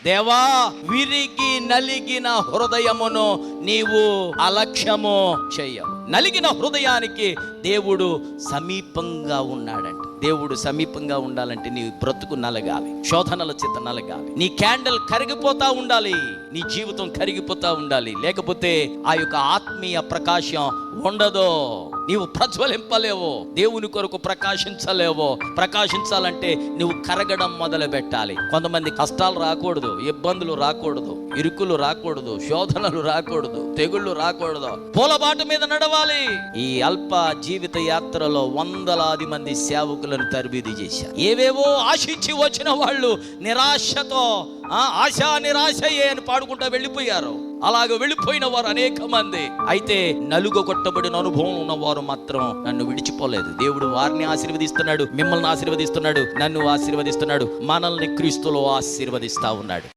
దేవా, విరిగి నలిగిన హృదయమును నీవు అలక్ష్యము చెయ్యవు. నలిగిన హృదయానికి దేవుడు సమీపంగా ఉన్నాడంట. దేవుడు సమీపంగా ఉండాలంటే నీ బ్రతుకు నలగాలి, శోధనల చేత నలగాలి, నీ క్యాండిల్ కరిగిపోతా ఉండాలి, నీ జీవితం కరిగిపోతా ఉండాలి. లేకపోతే ఆ యొక్క ఆత్మీయ ప్రకాశం ఉండదు. నీవు ప్రజ్వలింపలేవో, దేవుని కొరకు ప్రకాశించలేవో. ప్రకాశించాలంటే నువ్వు కరగడం మొదలు పెట్టాలి. కొంతమంది కష్టాలు రాకూడదు, ఇబ్బందులు రాకూడదు, ఇరుకులు రాకూడదు, శోధనలు రాకూడదు, తెగుళ్ళు రాకూడదు, పూలబాట మీద నడవాలి. ఈ అల్ప జీవిత యాత్రలో వందలాది మంది సేవకులను తరబీదు చేశారు. ఏవేవో ఆశించి వచ్చిన వాళ్ళు నిరాశతో ఆశ నిరాశయే అని పాడుకుంటూ వెళ్ళిపోయారు. అలాగ వెళ్ళిపోయిన వారు అనేక మంది. అయితే నలుగొట్టబడిన అనుభవం ఉన్నవారు మాత్రం నన్ను విడిచిపోలేదు. దేవుడు వారిని ఆశీర్వదిస్తున్నాడు, మిమ్మల్ని ఆశీర్వదిస్తున్నాడు, నన్ను ఆశీర్వదిస్తున్నాడు, మనల్ని క్రీస్తులో ఆశీర్వదిస్తా ఉన్నాడు.